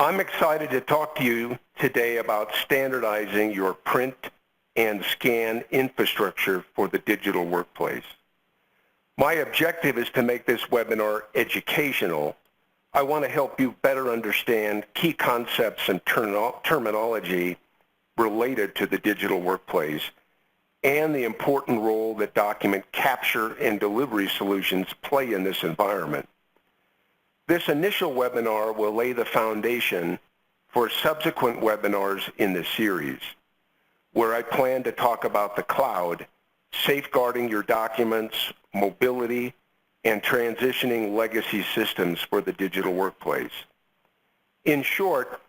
I'm excited to talk to you today about standardizing your print and scan infrastructure for the digital workplace. My objective is to make this webinar educational. I want to help you better understand key concepts and terminology related to the digital workplace and the important role that document capture and delivery solutions play in this environment. This initial webinar will lay the foundation for subsequent webinars in this series, where I plan to talk about the cloud, safeguarding your documents, mobility, and transitioning legacy systems for the digital workplace. In short,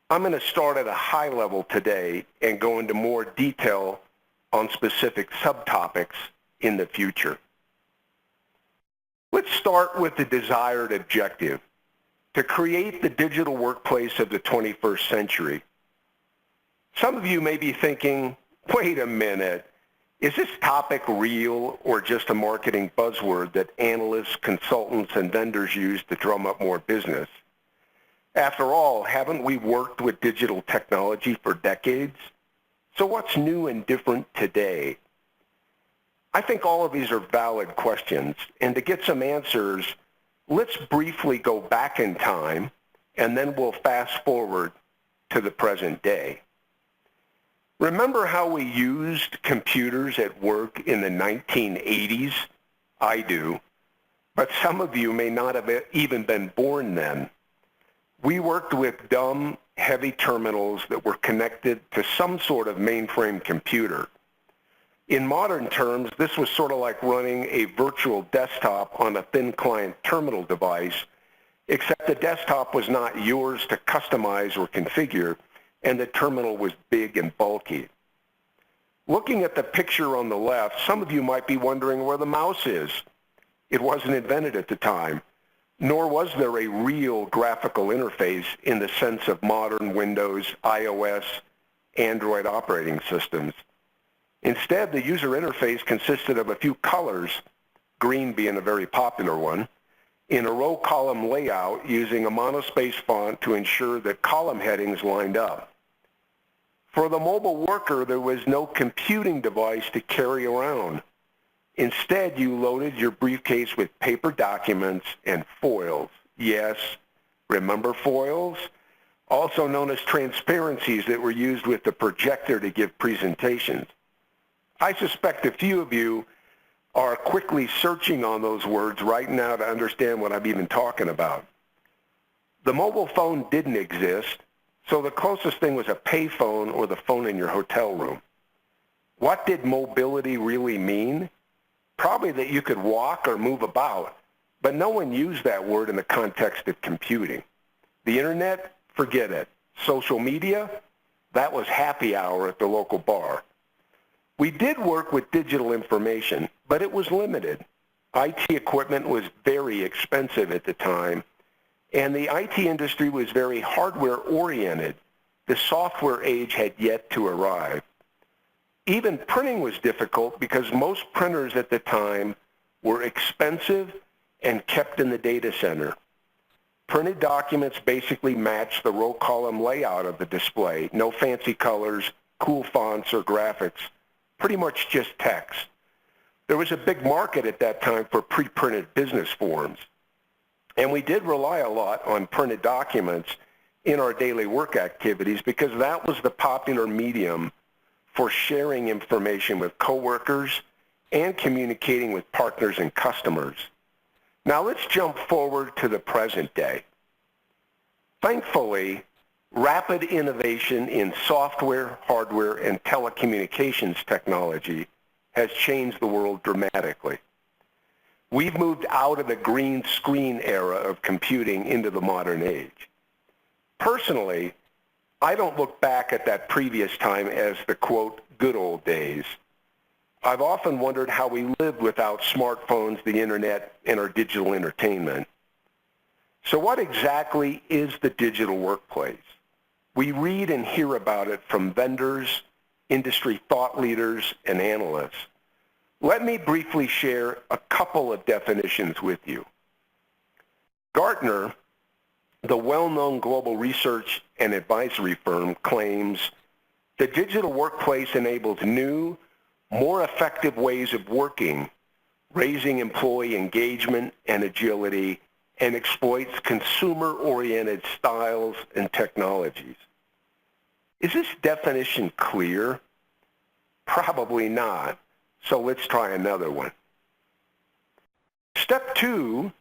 I'm going to start at a high level today and go into more detail on specific subtopics in the future. Let's start with the desired objective, to create the digital workplace of the 21st century. Some of you may be thinking, wait a minute, is this topic real or just a marketing buzzword that analysts, consultants, and vendors use to drum up more business? After all, haven't we worked with digital technology for decades? So what's new and different today? I think all of these are valid questions, and to get some answers, let's briefly go back in time, and then we'll fast forward to the present day. Remember how we used computers at work in the 1980s? I do, but some of you may not have even been born then. We worked with dumb, heavy terminals that were connected to some sort of mainframe computer. In modern terms, this was sort of like running a virtual desktop on a thin client terminal device, except the desktop was not yours to customize or configure, and the terminal was big and bulky. Looking at the picture on the left, some of you might be wondering where the mouse is. It wasn't invented at the time, nor was there a real graphical interface in the sense of modern Windows, iOS, Android operating systems. Instead, the user interface consisted of a few colors, green being a very popular one, in a row column layout using a monospace font to ensure that column headings lined up. For the mobile worker, there was no computing device to carry around. Instead, you loaded your briefcase with paper documents and foils. Yes, remember foils? Also known as transparencies that were used with the projector to give presentations. I suspect a few of you are quickly searching on those words right now to understand what I'm even talking about. The mobile phone didn't exist, so the closest thing was a payphone or the phone in your hotel room. What did mobility really mean? Probably that you could walk or move about, but no one used that word in the context of computing. The internet? Forget it. Social media? That was happy hour at the local bar. We did work with digital information, but it was limited. IT equipment was very expensive at the time, and the IT industry was very hardware-oriented. The software age had yet to arrive. Even printing was difficult because most printers at the time were expensive and kept in the data center. Printed documents basically matched the row column layout of the display. No fancy colors, cool fonts, or graphics. Pretty much just text. There was a big market at that time for pre-printed business forms. And we did rely a lot on printed documents in our daily work activities because that was the popular medium for sharing information with coworkers and communicating with partners and customers. Now let's jump forward to the present day. Thankfully, rapid innovation in software, hardware, and telecommunications technology has changed the world dramatically. We've moved out of the green screen era of computing into the modern age. Personally, I don't look back at that previous time as the, quote, good old days. I've often wondered how we lived without smartphones, the internet, and our digital entertainment. So what exactly is the digital workplace? We read and hear about it from vendors, industry thought leaders, and analysts. Let me briefly share a couple of definitions with you. Gartner the well-known global research and advisory firm, claims the digital workplace enables new, more effective ways of working, raising employee engagement and agility, and exploits consumer-oriented styles and technologies. Is this definition clear? Probably not. So let's try another one. Step 2,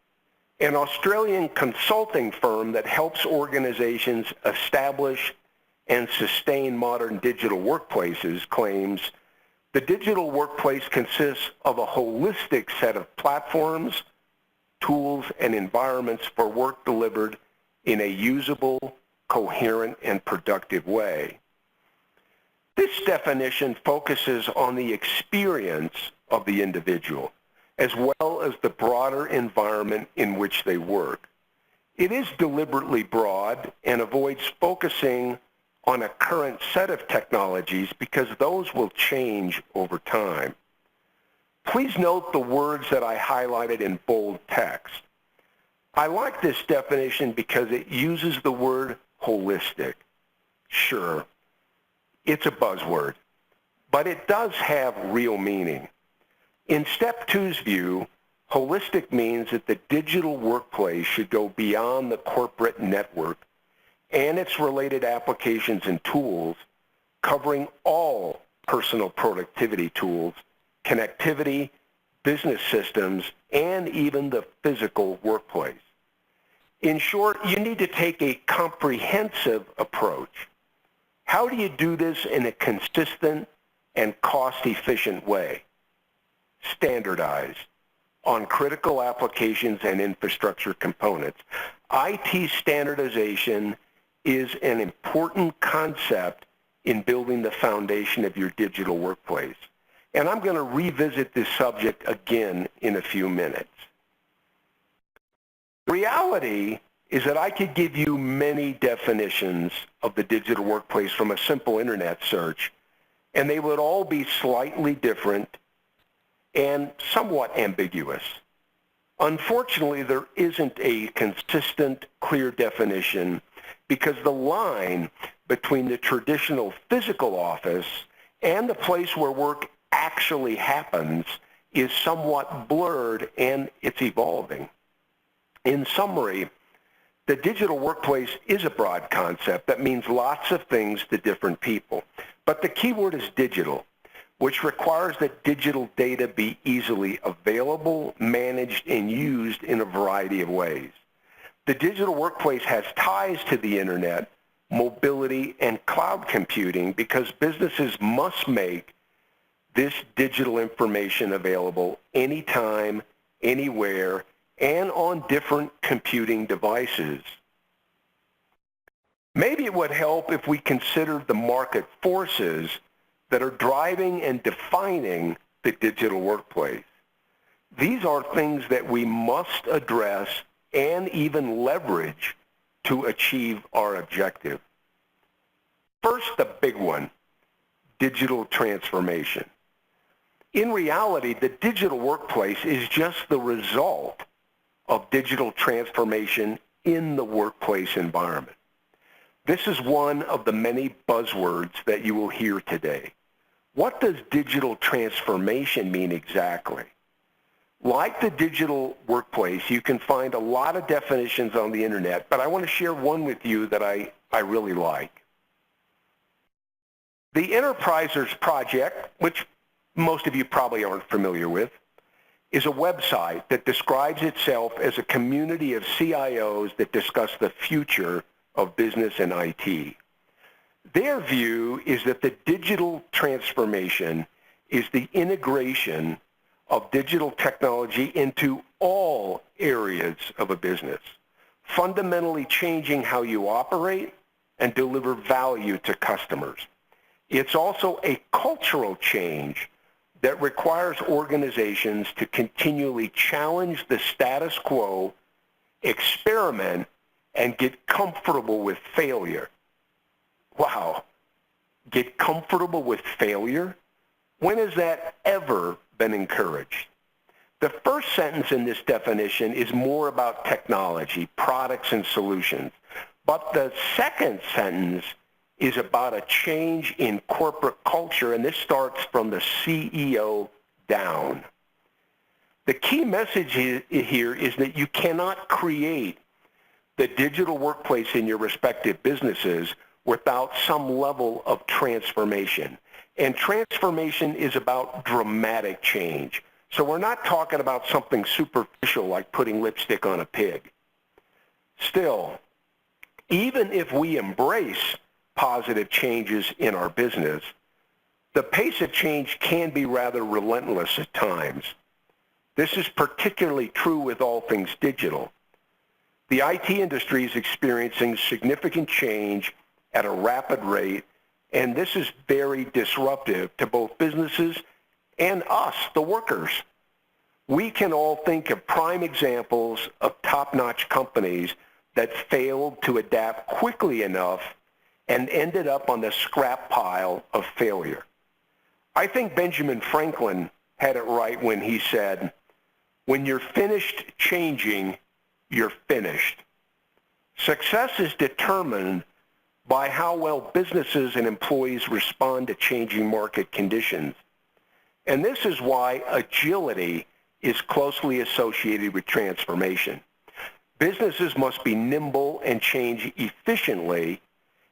an Australian consulting firm that helps organizations establish and sustain modern digital workplaces, claims the digital workplace consists of a holistic set of platforms, tools, and environments for work delivered in a usable, coherent, and productive way. This definition focuses on the experience of the individual, as well as the broader environment in which they work. It is deliberately broad and avoids focusing on a current set of technologies because those will change over time. Please note the words that I highlighted in bold text. I like this definition because it uses the word holistic. Sure, it's a buzzword, but it does have real meaning. In Step 2's view, holistic means that the digital workplace should go beyond the corporate network and its related applications and tools, covering all personal productivity tools, connectivity, business systems, and even the physical workplace. In short, you need to take a comprehensive approach. How do you do this in a consistent and cost-efficient way? Standardized on critical applications and infrastructure components. IT standardization is an important concept in building the foundation of your digital workplace. And I'm going to revisit this subject again in a few minutes. The reality is that I could give you many definitions of the digital workplace from a simple internet search, and they would all be slightly different and somewhat ambiguous. Unfortunately, there isn't a consistent, clear definition because the line between the traditional physical office and the place where work actually happens is somewhat blurred, and it's evolving. In summary, the digital workplace is a broad concept that means lots of things to different people. But the key word is digital, which requires that digital data be easily available, managed, and used in a variety of ways. The digital workplace has ties to the internet, mobility, and cloud computing because businesses must make this digital information available anytime, anywhere, and on different computing devices. Maybe it would help if we considered the market forces that are driving and defining the digital workplace. These are things that we must address and even leverage to achieve our objective. First, the big one, digital transformation. In reality, the digital workplace is just the result of digital transformation in the workplace environment. This is one of the many buzzwords that you will hear today. What does digital transformation mean exactly? Like the digital workplace, you can find a lot of definitions on the internet, but I want to share one with you that I really like. The Enterprisers Project, which most of you probably aren't familiar with, is a website that describes itself as a community of CIOs that discuss the future of business and IT. Their view is that the digital transformation is the integration of digital technology into all areas of a business, fundamentally changing how you operate and deliver value to customers. It's also a cultural change that requires organizations to continually challenge the status quo, experiment, and get comfortable with failure. Wow, get comfortable with failure? When has that ever been encouraged? The first sentence in this definition is more about technology, products, and solutions. But the second sentence is about a change in corporate culture, and this starts from the CEO down. The key message here is that you cannot create the digital workplace in your respective businesses without some level of transformation. And transformation is about dramatic change. So we're not talking about something superficial like putting lipstick on a pig. Still, even if we embrace positive changes in our business, the pace of change can be rather relentless at times. This is particularly true with all things digital. The IT industry is experiencing significant change at a rapid rate, and this is very disruptive to both businesses and us, the workers. We can all think of prime examples of top-notch companies that failed to adapt quickly enough and ended up on the scrap pile of failure. I think Benjamin Franklin had it right when he said, "When you're finished changing, you're finished." Success is determined by how well businesses and employees respond to changing market conditions. And this is why agility is closely associated with transformation. Businesses must be nimble and change efficiently,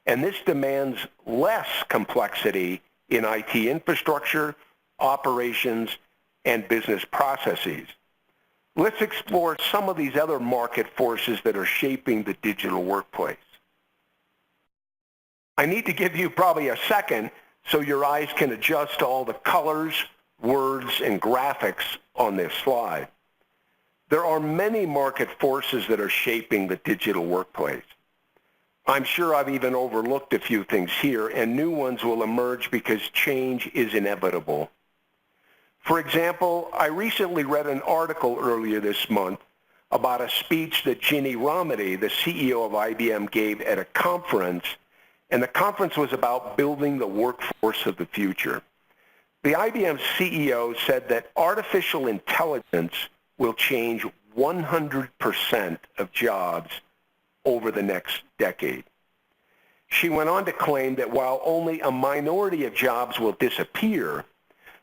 and this demands less complexity in IT infrastructure, operations, and business processes. Let's explore some of these other market forces that are shaping the digital workplace. I need to give you probably a second so your eyes can adjust to all the colors, words, and graphics on this slide. There are many market forces that are shaping the digital workplace. I'm sure I've even overlooked a few things here, and new ones will emerge because change is inevitable. For example, I recently read an article earlier this month about a speech that Ginni Rometty, the CEO of IBM, gave at a conference, and the conference was about building the workforce of the future. The IBM CEO said that artificial intelligence will change 100% of jobs over the next decade. She went on to claim that while only a minority of jobs will disappear,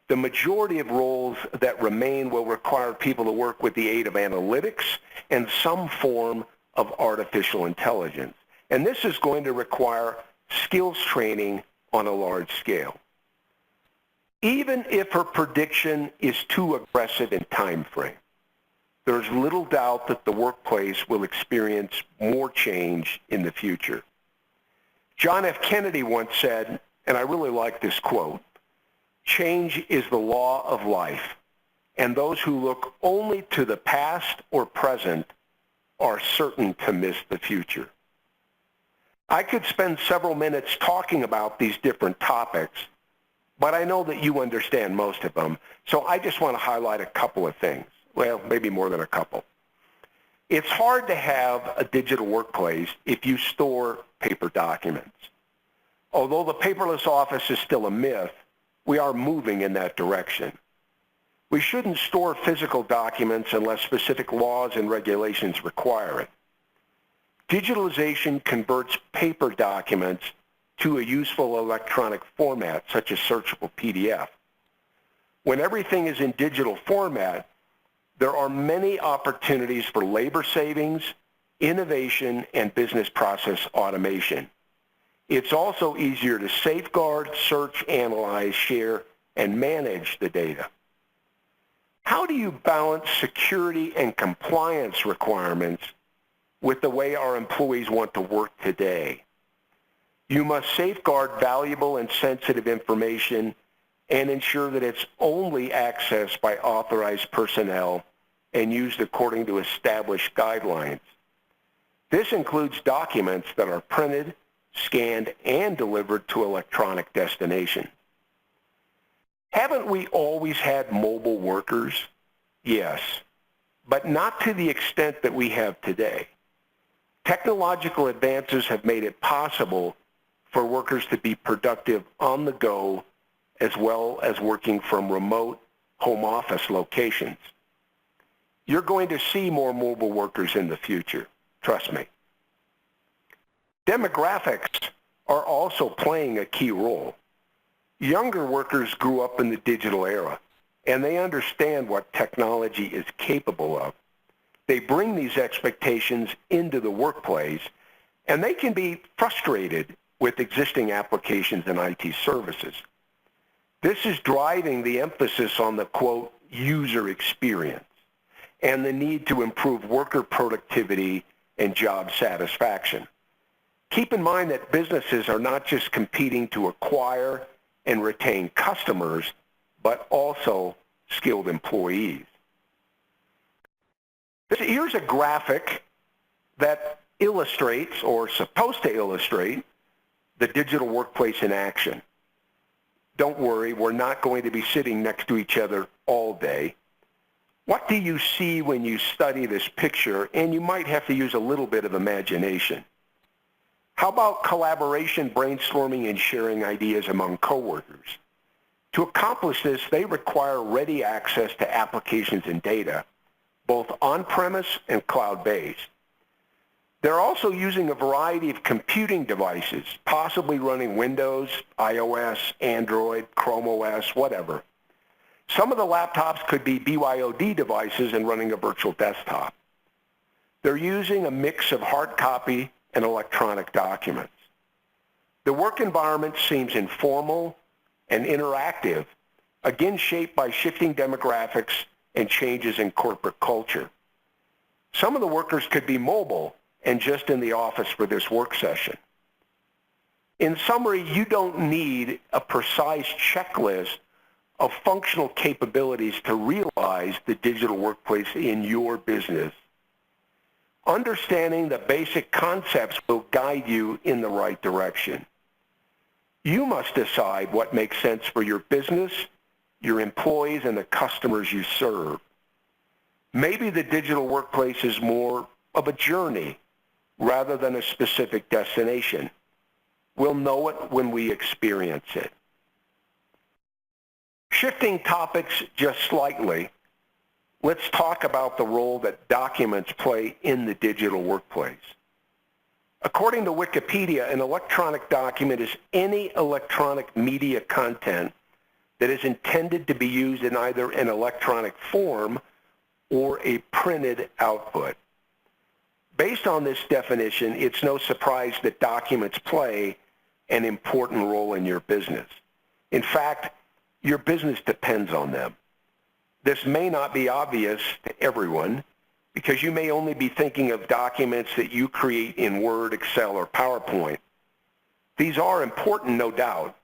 the majority of roles that remain will require people to work with the aid of analytics and some form of artificial intelligence. And this is going to require skills training on a large scale. Even if her prediction is too aggressive in time frame, there's little doubt that the workplace will experience more change in the future. John F. Kennedy once said, and I really like this quote, "Change is the law of life, and those who look only to the past or present are certain to miss the future." I could spend several minutes talking about these different topics, but I know that you understand most of them, so I just want to highlight a couple of things. Well, maybe more than a couple. It's hard to have a digital workplace if you store paper documents. Although the paperless office is still a myth, we are moving in that direction. We shouldn't store physical documents unless specific laws and regulations require it. Digitalization converts paper documents to a useful electronic format, such as searchable PDF. When everything is in digital format, there are many opportunities for labor savings, innovation, and business process automation. It's also easier to safeguard, search, analyze, share, and manage the data. How do you balance security and compliance requirements with the way our employees want to work today? You must safeguard valuable and sensitive information and ensure that it's only accessed by authorized personnel and used according to established guidelines. This includes documents that are printed, scanned, and delivered to electronic destination. Haven't we always had mobile workers? Yes, but not to the extent that we have today. Technological advances have made it possible for workers to be productive on the go as well as working from remote home office locations. You're going to see more mobile workers in the future. Trust me. Demographics are also playing a key role. Younger workers grew up in the digital era, and they understand what technology is capable of. They bring these expectations into the workplace, and they can be frustrated with existing applications and IT services. This is driving the emphasis on the, quote, user experience and the need to improve worker productivity and job satisfaction. Keep in mind that businesses are not just competing to acquire and retain customers, but also skilled employees. Here's a graphic that illustrates, or supposed to illustrate, the digital workplace in action. Don't worry, we're not going to be sitting next to each other all day. What do you see when you study this picture? And you might have to use a little bit of imagination. How about collaboration, brainstorming, and sharing ideas among coworkers? To accomplish this, they require ready access to applications and data, both on-premise and cloud-based. They're also using a variety of computing devices, possibly running Windows, iOS, Android, Chrome OS, whatever. Some of the laptops could be BYOD devices and running a virtual desktop. They're using a mix of hard copy and electronic documents. The work environment seems informal and interactive, again shaped by shifting demographics and changes in corporate culture. Some of the workers could be mobile and just in the office for this work session. In summary, you don't need a precise checklist of functional capabilities to realize the digital workplace in your business. Understanding the basic concepts will guide you in the right direction. You must decide what makes sense for your business, your employees, and the customers you serve. Maybe the digital workplace is more of a journey rather than a specific destination. We'll know it when we experience it. Shifting topics just slightly, let's talk about the role that documents play in the digital workplace. According to Wikipedia, an electronic document is any electronic media content that is intended to be used in either an electronic form or a printed output. Based on this definition, it's no surprise that documents play an important role in your business. In fact, your business depends on them. This may not be obvious to everyone because you may only be thinking of documents that you create in Word, Excel, or PowerPoint. These are important, no doubt,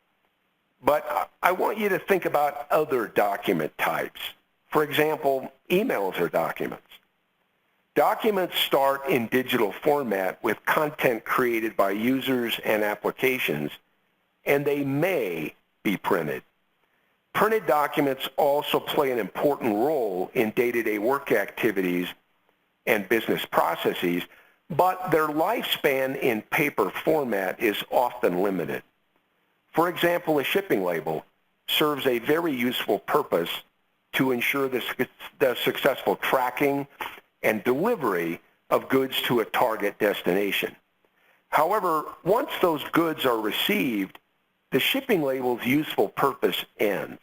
but I want you to think about other document types. For example, emails are documents. Documents start in digital format with content created by users and applications, and they may be printed. Printed documents also play an important role in day-to-day work activities and business processes, but their lifespan in paper format is often limited. For example, a shipping label serves a very useful purpose to ensure the successful tracking and delivery of goods to a target destination. However, once those goods are received, the shipping label's useful purpose ends.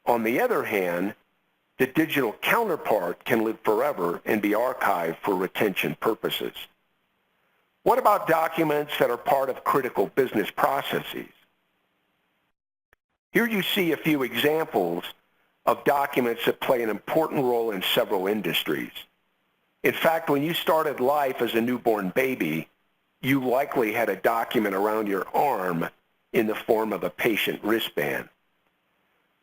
On the other hand, the digital counterpart can live forever and be archived for retention purposes. What about documents that are part of critical business processes? Here you see a few examples of documents that play an important role in several industries. In fact, when you started life as a newborn baby, you likely had a document around your arm in the form of a patient wristband.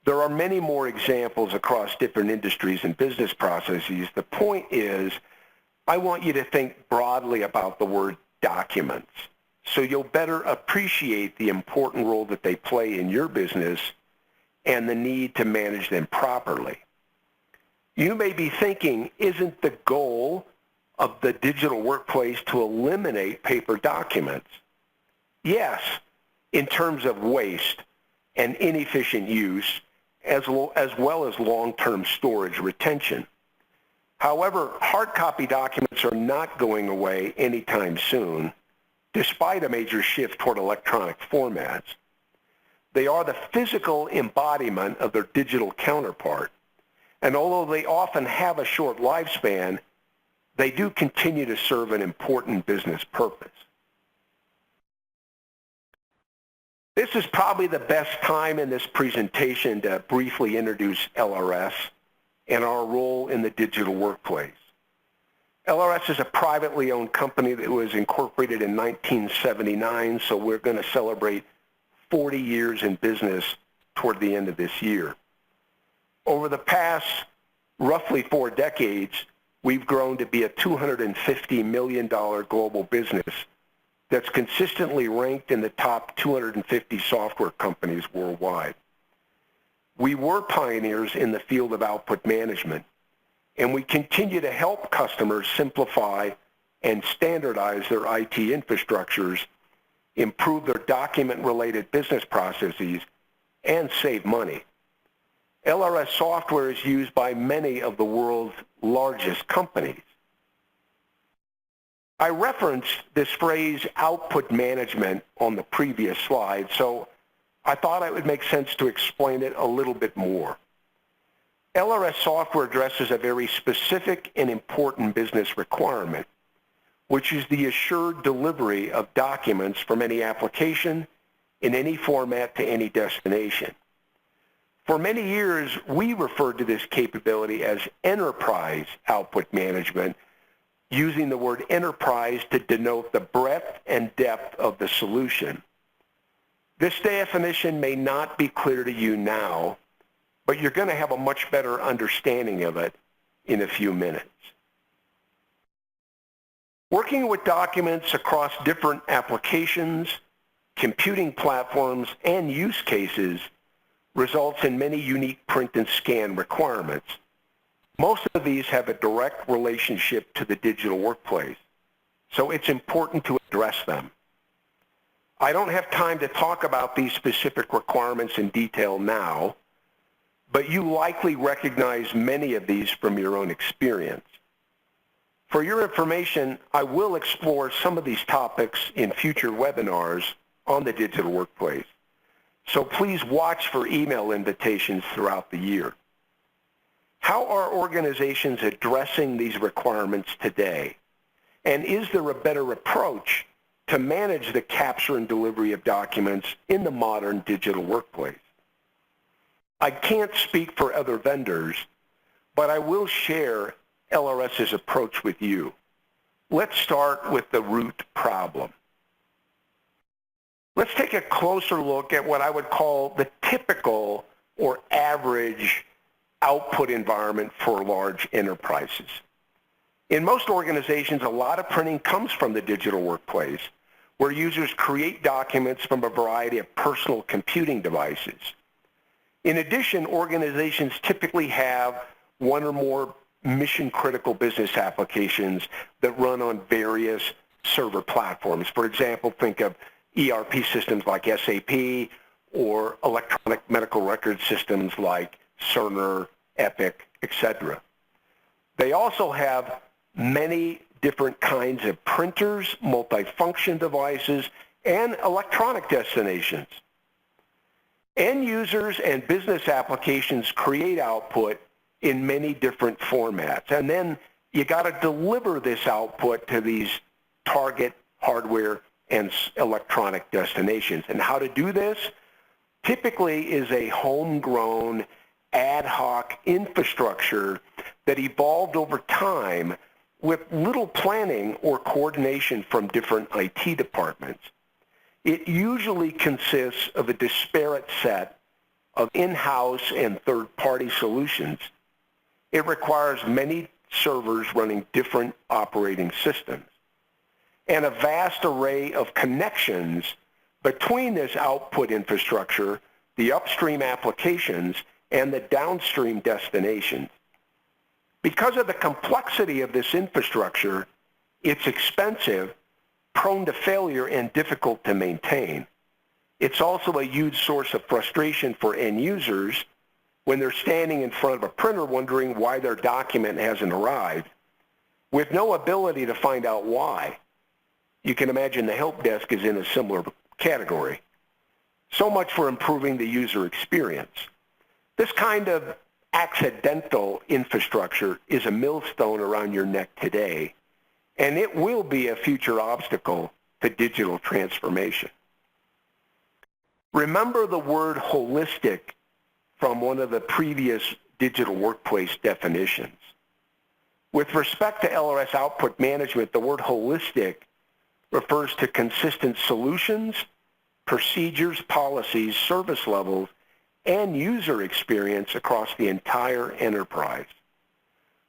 There are many more examples across different industries and business processes. The point is, I want you to think broadly about the word documents so you'll better appreciate the important role that they play in your business and the need to manage them properly. You may be thinking, isn't the goal of the digital workplace to eliminate paper documents? Yes, in terms of waste and inefficient use, as well as long-term storage retention. However, hard copy documents are not going away anytime soon, despite a major shift toward electronic formats. They are the physical embodiment of their digital counterpart, and although they often have a short lifespan, they do continue to serve an important business purpose. This is probably the best time in this presentation to briefly introduce LRS and our role in the digital workplace. LRS is a privately owned company that was incorporated in 1979, so we're going to celebrate 40 years in business toward the end of this year. Over the past roughly 4 decades, we've grown to be a $250 million global business that's consistently ranked in the top 250 software companies worldwide. We were pioneers in the field of output management, and we continue to help customers simplify and standardize their IT infrastructures, improve their document-related business processes, and save money. LRS software is used by many of the world's largest companies. I referenced this phrase output management on the previous slide, so I thought it would make sense to explain it a little bit more. LRS software addresses a very specific and important business requirement, which is the assured delivery of documents from any application in any format to any destination. For many years, we referred to this capability as enterprise output management, using the word enterprise to denote the breadth and depth of the solution. This definition may not be clear to you now, but you're going to have a much better understanding of it in a few minutes. Working with documents across different applications, computing platforms, and use cases results in many unique print and scan requirements. Most of these have a direct relationship to the digital workplace, so it's important to address them. I don't have time to talk about these specific requirements in detail now, but you likely recognize many of these from your own experience. For your information, I will explore some of these topics in future webinars on the digital workplace, so please watch for email invitations throughout the year. How are organizations addressing these requirements today? And is there a better approach to manage the capture and delivery of documents in the modern digital workplace? I can't speak for other vendors, but I will share LRS's approach with you. Let's start with the root problem. Let's take a closer look at what I would call the typical or average output environment for large enterprises. In most organizations, a lot of printing comes from the digital workplace, where users create documents from a variety of personal computing devices. In addition, organizations typically have one or more mission-critical business applications that run on various server platforms. For example, think of ERP systems like SAP or electronic medical record systems like Cerner, Epic, etc. They also have many different kinds of printers, multifunction devices, and electronic destinations. End users and business applications create output in many different formats, and then you got to deliver this output to these target hardware and electronic destinations. And how to do this typically is a homegrown ad hoc infrastructure that evolved over time with little planning or coordination from different IT departments. It usually consists of a disparate set of in-house and third-party solutions. It requires many servers running different operating systems and a vast array of connections between this output infrastructure, the upstream applications, and the downstream destinations. Because of the complexity of this infrastructure, it's expensive, prone to failure, and difficult to maintain. It's also a huge source of frustration for end users, when they're standing in front of a printer wondering why their document hasn't arrived, with no ability to find out why. You can imagine the help desk is in a similar category. So much for improving the user experience. This kind of accidental infrastructure is a millstone around your neck today, and it will be a future obstacle to digital transformation. Remember the word holistic from one of the previous digital workplace definitions. With respect to LRS output management, the word holistic refers to consistent solutions, procedures, policies, service levels, and user experience across the entire enterprise.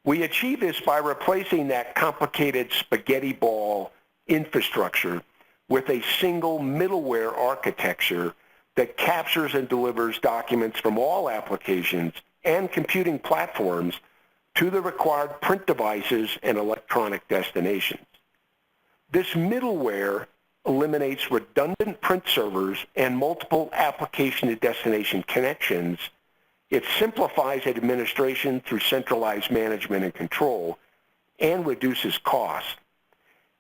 We achieve this by replacing that complicated spaghetti ball infrastructure with a single middleware architecture that captures and delivers documents from all applications and computing platforms to the required print devices and electronic destinations. This middleware eliminates redundant print servers and multiple application to destination connections. It simplifies administration through centralized management and control and reduces costs.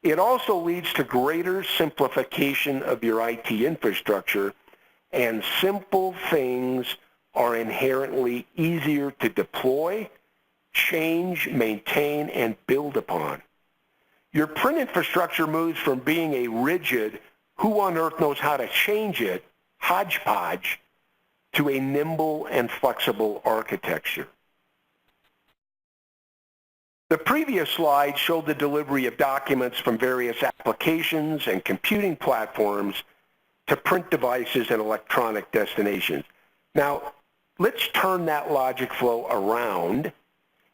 It also leads to greater simplification of your IT infrastructure, and simple things are inherently easier to deploy, change, maintain, and build upon. Your print infrastructure moves from being a rigid, who on earth knows how to change it, hodgepodge, to a nimble and flexible architecture. The previous slide showed the delivery of documents from various applications and computing platforms to print devices and electronic destinations. Now, let's turn that logic flow around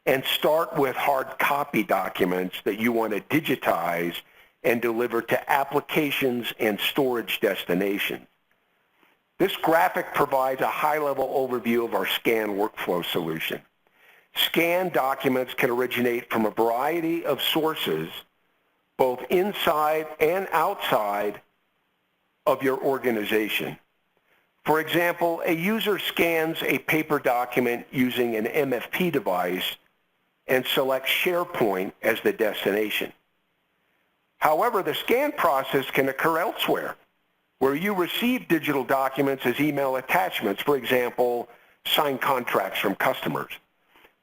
and start with hard copy documents that you want to digitize and deliver to applications and storage destinations. This graphic provides a high-level overview of our scan workflow solution. Scanned documents can originate from a variety of sources, both inside and outside of your organization. For example, a user scans a paper document using an MFP device and selects SharePoint as the destination. However, the scan process can occur elsewhere, where you receive digital documents as email attachments, for example, signed contracts from customers.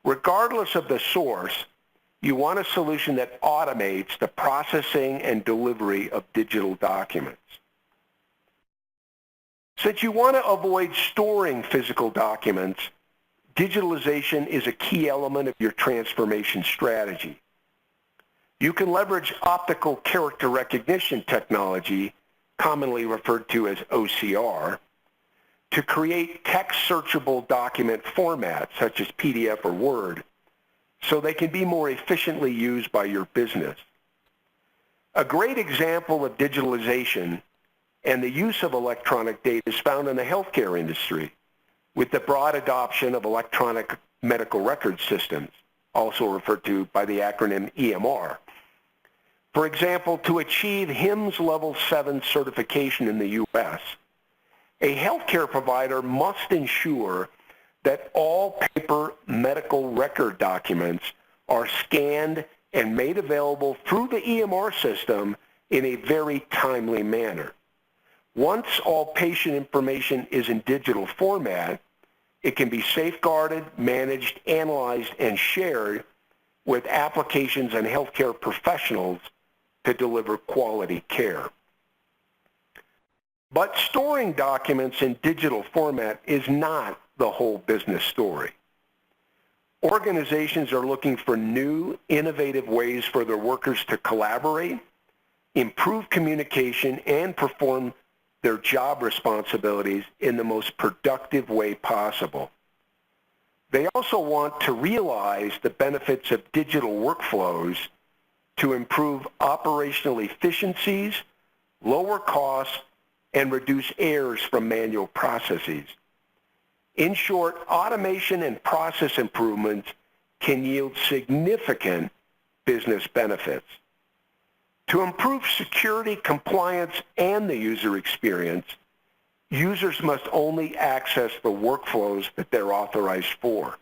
Regardless of the source, you want a solution that automates the processing and delivery of digital documents. Since you want to avoid storing physical documents, digitalization is a key element of your transformation strategy. You can leverage optical character recognition technology, commonly referred to as OCR, to create text-searchable document formats such as PDF or Word, so they can be more efficiently used by your business. A great example of digitalization and the use of electronic data is found in the healthcare industry, with the broad adoption of electronic medical record systems, also referred to by the acronym EMR. For example, to achieve HIMSS Level 7 certification in the U.S., a healthcare provider must ensure that all paper medical record documents are scanned and made available through the EMR system in a very timely manner. Once all patient information is in digital format, it can be safeguarded, managed, analyzed, and shared with applications and healthcare professionals to deliver quality care. But storing documents in digital format is not the whole business story. Organizations are looking for new, innovative ways for their workers to collaborate, improve communication, and perform their job responsibilities in the most productive way possible. They also want to realize the benefits of digital workflows to improve operational efficiencies, lower costs, and reduce errors from manual processes. In short, automation and process improvements can yield significant business benefits. To improve security, compliance, and the user experience, Users must only access the workflows that they're authorized for.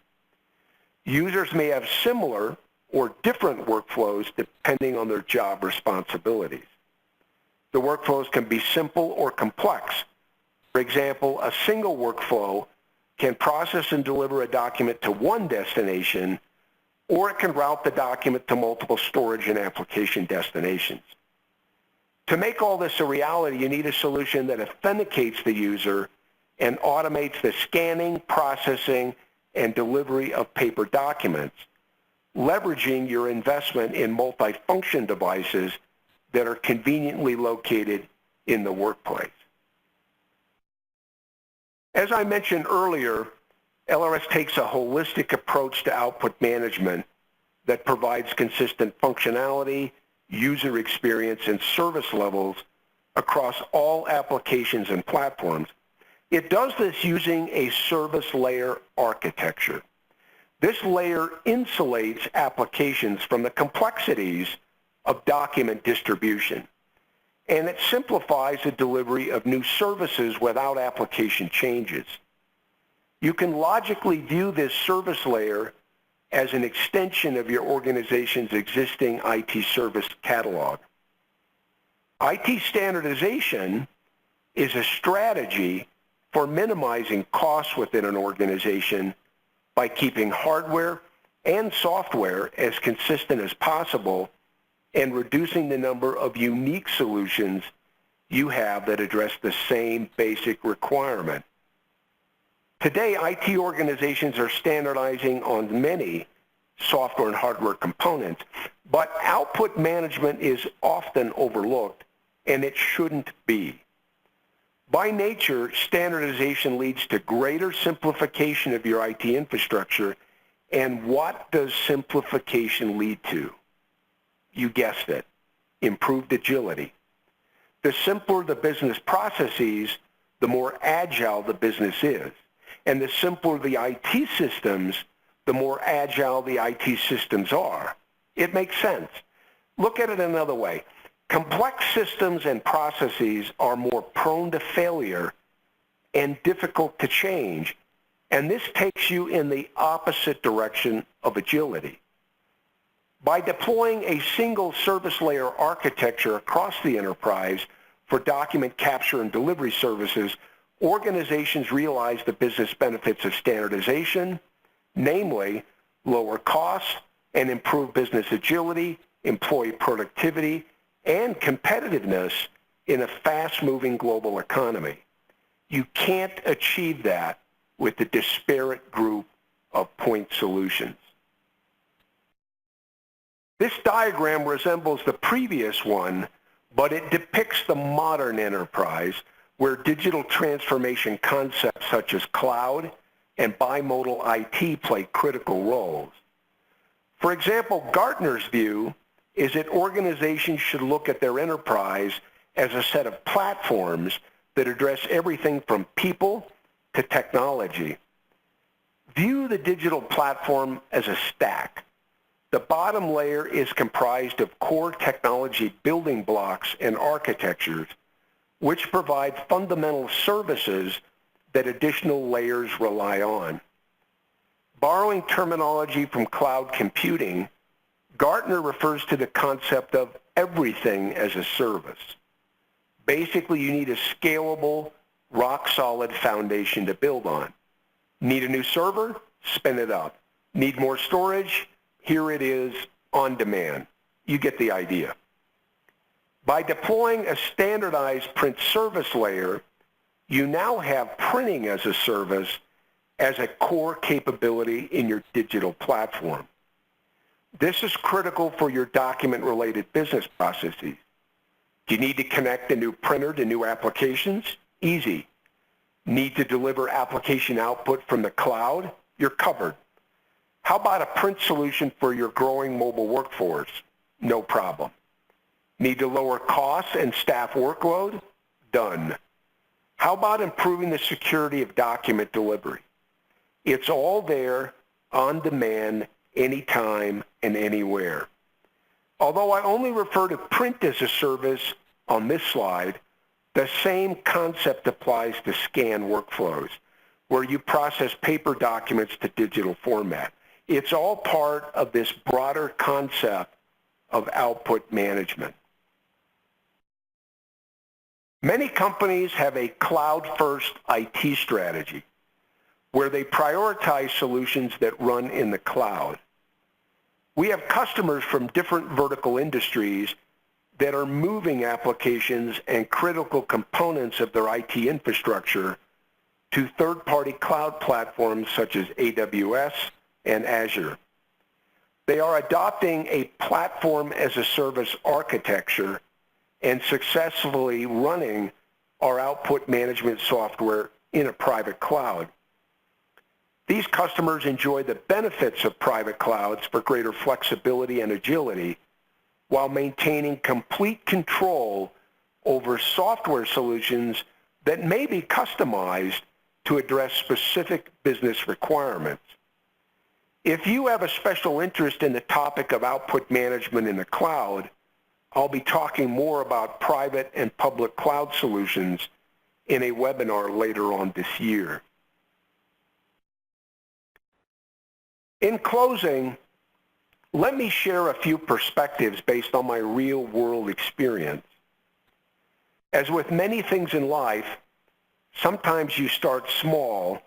Users may have similar or different workflows depending on their job responsibilities. The workflows can be simple or complex. For example, a single workflow can process and deliver a document to one destination, or it can route the document to multiple storage and application destinations. To make all this a reality, you need a solution that authenticates the user and automates the scanning, processing, and delivery of paper documents, leveraging your investment in multifunction devices that are conveniently located in the workplace. As I mentioned earlier, LRS takes a holistic approach to output management that provides consistent functionality, user experience, and service levels across all applications and platforms. It does this using a service layer architecture. This layer insulates applications from the complexities of document distribution, and it simplifies the delivery of new services without application changes. You can logically view this service layer as an extension of your organization's existing IT service catalog. IT standardization is a strategy for minimizing costs within an organization by keeping hardware and software as consistent as possible and reducing the number of unique solutions you have that address the same basic requirement. Today, IT organizations are standardizing on many software and hardware components, but output management is often overlooked, and it shouldn't be. By nature, standardization leads to greater simplification of your IT infrastructure, and what does simplification lead to? You guessed it, improved agility. The simpler the business processes, the more agile the business is. And the simpler the IT systems, the more agile the IT systems are. It makes sense. Look at it another way. Complex systems and processes are more prone to failure and difficult to change, and this takes you in the opposite direction of agility. By deploying a single service layer architecture across the enterprise for document capture and delivery services, organizations realize the business benefits of standardization, namely lower costs and improved business agility, employee productivity, and competitiveness in a fast-moving global economy. You can't achieve that with the disparate group of point solutions. This diagram resembles the previous one, but it depicts the modern enterprise where digital transformation concepts such as cloud and bimodal IT play critical roles. For example, Gartner's view is that organizations should look at their enterprise as a set of platforms that address everything from people to technology. View the digital platform as a stack. The bottom layer is comprised of core technology building blocks and architectures, which provide fundamental services that additional layers rely on. Borrowing terminology from cloud computing, Gartner refers to the concept of everything as a service. Basically, you need a scalable, rock-solid foundation to build on. Need a new server? Spin it up. Need more storage? Here it is on demand. You get the idea. By deploying a standardized print service layer, you now have printing as a service as a core capability in your digital platform. This is critical for your document-related business processes. Do you need to connect a new printer to new applications? Easy. Need to deliver application output from the cloud? You're covered. How about a print solution for your growing mobile workforce? No problem. Need to lower costs and staff workload? Done. How about improving the security of document delivery? It's all there, on demand, anytime and anywhere. Although I only refer to print as a service on this slide, The same concept applies to scan workflows, where you process paper documents to digital format. It's all part of this broader concept of output management. Many companies have a cloud-first IT strategy where they prioritize solutions that run in the cloud. We have customers from different vertical industries that are moving applications and critical components of their IT infrastructure to third-party cloud platforms such as AWS and Azure. They are adopting a platform-as-a-service architecture and successfully running our output management software in a private cloud. These customers enjoy the benefits of private clouds for greater flexibility and agility while maintaining complete control over software solutions that may be customized to address specific business requirements. If you have a special interest in the topic of output management in the cloud, I'll be talking more about private and public cloud solutions in a webinar later on this year. In closing, let me share a few perspectives based on my real-world experience. As with many things in life, sometimes you start small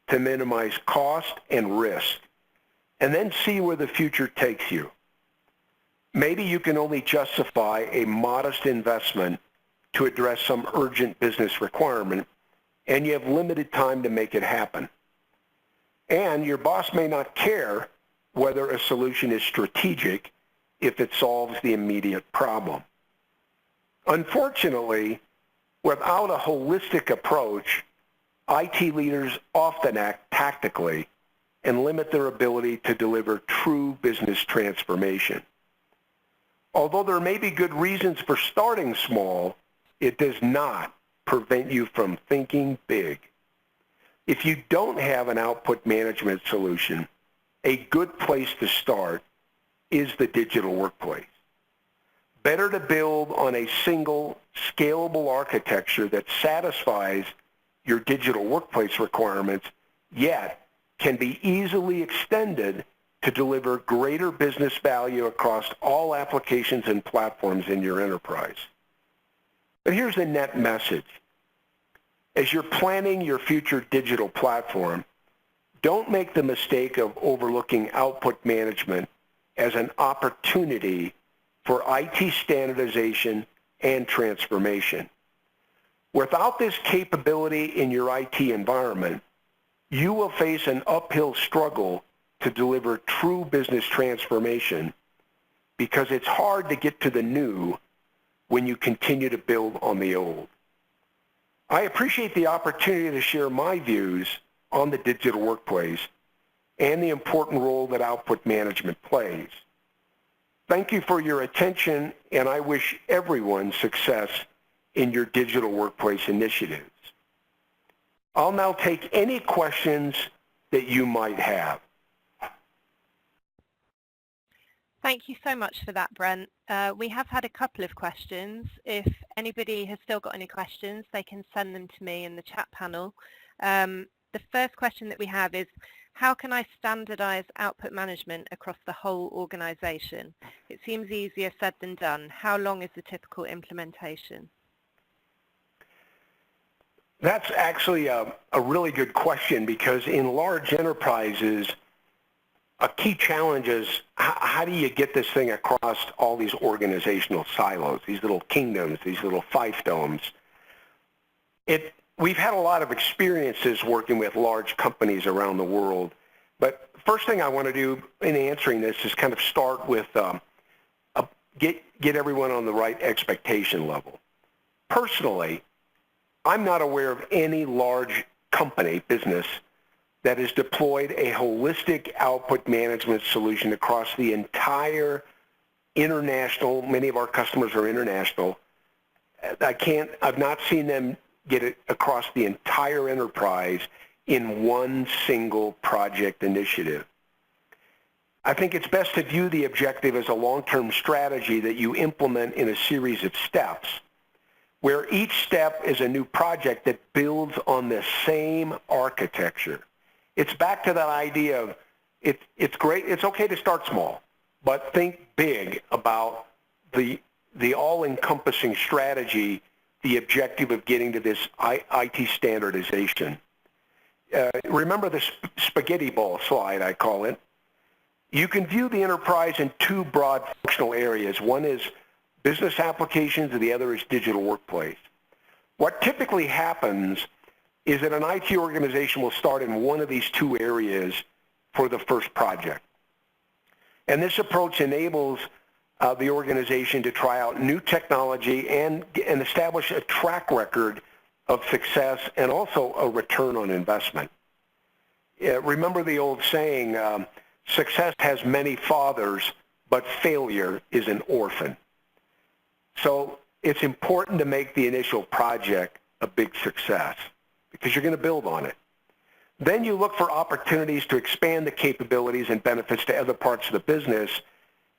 to minimize cost and risk, and then see where the future takes you. Maybe you can only justify a modest investment to address some urgent business requirement, and you have limited time to make it happen. And your boss may not care whether a solution is strategic if it solves the immediate problem. Unfortunately, without a holistic approach, IT leaders often act tactically and limit their ability to deliver true business transformation. Although there may be good reasons for starting small, it does not prevent you from thinking big. If you don't have an output management solution, a good place to start is the digital workplace. Better to build on a single, scalable architecture that satisfies your digital workplace requirements, yet can be easily extended to deliver greater business value across all applications and platforms in your enterprise. But here's the net message. As you're planning your future digital platform, don't make the mistake of overlooking output management as an opportunity for IT standardization and transformation. Without this capability in your IT environment, you will face an uphill struggle to deliver true business transformation because it's hard to get to the new when you continue to build on the old. I appreciate the opportunity to share my views on the digital workplace and the important role that output management plays. Thank you for your attention, and I wish everyone success in your digital workplace initiatives. I'll now take any questions that you might have. Thank you so much for that, Brent. We have had a couple of questions. If anybody has still got any questions, they can send them to me in the chat panel. The first question that we have is, how can I standardize output management across the whole organization? It seems easier said than done. How long is the typical implementation? That's actually a really good question, because in large enterprises, a key challenge is how do you get this thing across all these organizational silos, these little kingdoms, these little fiefdoms. We've had a lot of experiences working with large companies around the world, but first thing I want to do in answering this is kind of start with get everyone on the right expectation level. Personally, I'm not aware of any large company, business, that has deployed a holistic output management solution across the entire international, many of our customers are international. I've not seen them get it across the entire enterprise in one single project initiative. I think it's best to view the objective as a long-term strategy that you implement in a series of steps, where each step is a new project that builds on the same architecture. It's back to that idea of it's great, it's okay to start small, but think big about the all-encompassing strategy, the objective of getting to this IT standardization. Remember the spaghetti ball slide, I call it. You can view the enterprise in two broad functional areas. One is business applications and the other is digital workplace. What typically happens is that an IT organization will start in one of these two areas for the first project. And this approach enables the organization to try out new technology and establish a track record of success and also a return on investment. Remember the old saying, success has many fathers, but failure is an orphan. So it's important to make the initial project a big success because you're going to build on it. Then you look for opportunities to expand the capabilities and benefits to other parts of the business.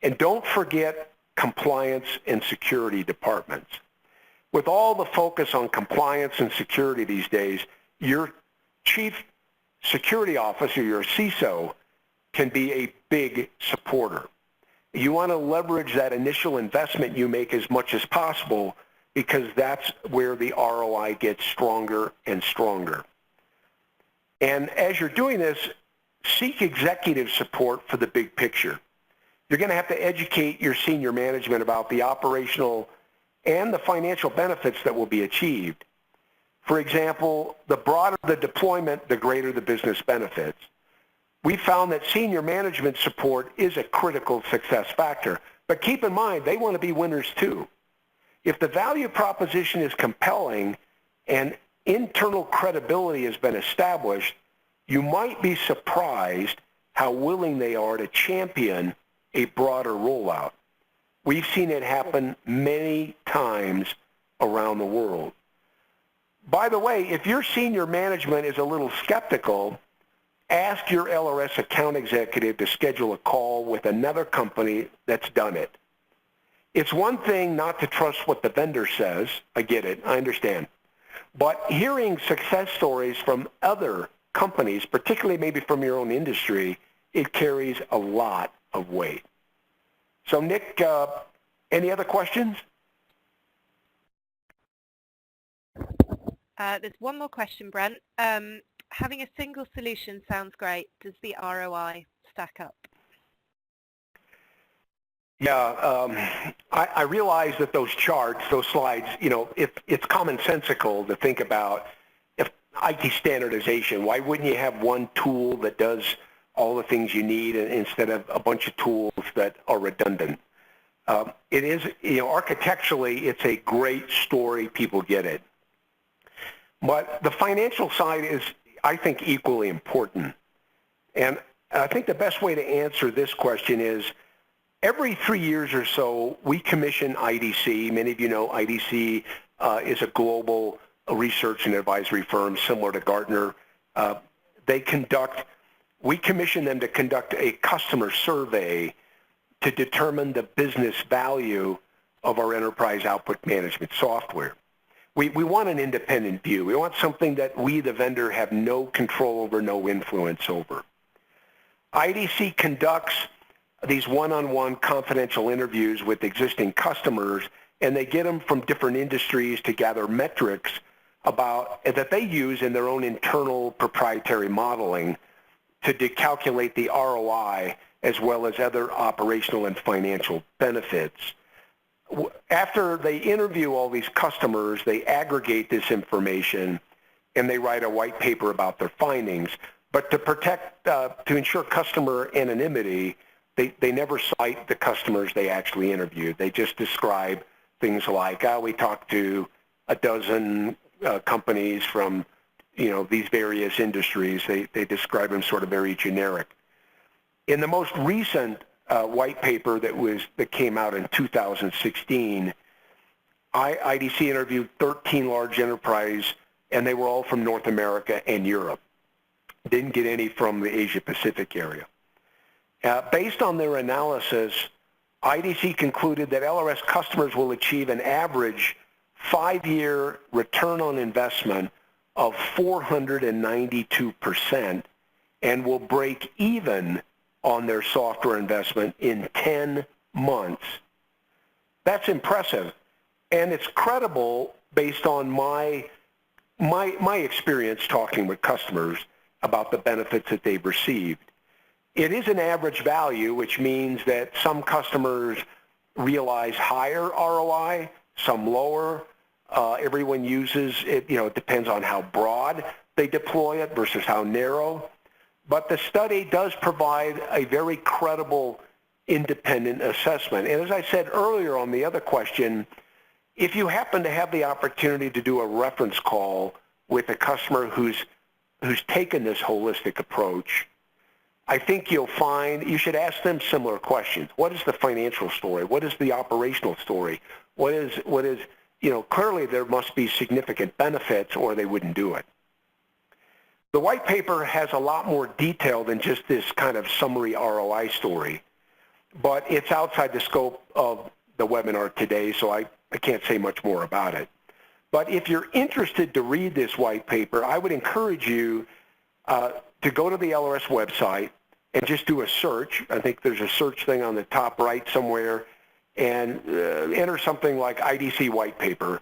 And don't forget compliance and security departments. With all the focus on compliance and security these days, your chief security officer, your CISO, can be a big supporter. You want to leverage that initial investment you make as much as possible because that's where the ROI gets stronger and stronger. And as you're doing this, seek executive support for the big picture. You're going to have to educate your senior management about the operational and the financial benefits that will be achieved. For example, the broader the deployment, the greater the business benefits. We found that senior management support is a critical success factor, but keep in mind, they want to be winners too. If the value proposition is compelling and internal credibility has been established, you might be surprised how willing they are to champion a broader rollout. We've seen it happen many times around the world. By the way, if your senior management is a little skeptical, ask your LRS account executive to schedule a call with another company that's done it. It's one thing not to trust what the vendor says. I get it. I understand. But hearing success stories from other companies, particularly maybe from your own industry, it carries a lot of weight. So Nick, any other questions? There's one more question, Brent. Having a single solution sounds great. Does the ROI stack up? Yeah, I realize that those charts, those slides, you know, it's commonsensical to think about if IT standardization, why wouldn't you have one tool that does all the things you need instead of a bunch of tools that are redundant? It is, you know, architecturally, it's a great story. People get it. But the financial side is, I think, equally important. And I think the best way to answer this question is every 3 years or so, we commission IDC. Many of you know IDC is a global research and advisory firm similar to Gartner. We commission them to conduct a customer survey to determine the business value of our enterprise output management software. We want an independent view. We want something that we, the vendor, have no control over, no influence over. IDC conducts these one-on-one confidential interviews with existing customers, and they get them from different industries to gather metrics that they use in their own internal proprietary modeling to calculate the ROI as well as other operational and financial benefits. After they interview all these customers, they aggregate this information and they write a white paper about their findings. But to ensure customer anonymity, they never cite the customers they actually interviewed. They just describe things like, we talked to a dozen companies from, you know, these various industries. They describe them sort of very generic. In the most recent white paper that came out in 2016, IDC interviewed 13 large enterprise, and they were all from North America and Europe. Didn't get any from the Asia Pacific area. Based on their analysis, IDC concluded that LRS customers will achieve an average 5-year return on investment of 492% and will break even on their software investment in 10 months. That's impressive, and it's credible based on my experience talking with customers about the benefits that they've received. It is an average value, which means that some customers realize higher ROI, some lower. Everyone uses it, it depends on how broad they deploy it versus how narrow. But the study does provide a very credible independent assessment. And as I said earlier on the other question, if you happen to have the opportunity to do a reference call with a customer who's taken this holistic approach, I think you'll find you should ask them similar questions. What is the financial story? What is the operational story? What is clearly there must be significant benefits or they wouldn't do it. The white paper has a lot more detail than just this kind of summary ROI story, but it's outside the scope of the webinar today, so I can't say much more about it. But if you're interested to read this white paper, I would encourage you to go to the LRS website and just do a search. I think there's a search thing on the top right somewhere, and enter something like IDC white paper.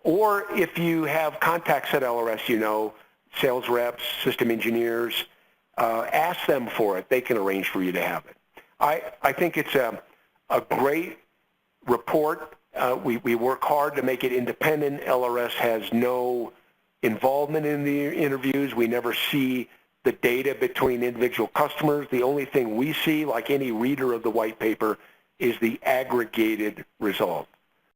Or if you have contacts at LRS, sales reps, system engineers, ask them for it. They can arrange for you to have it. I think it's a great report. We work hard to make it independent. LRS has no involvement in the interviews. We never see the data between individual customers. The only thing we see, like any reader of the white paper, is the aggregated result.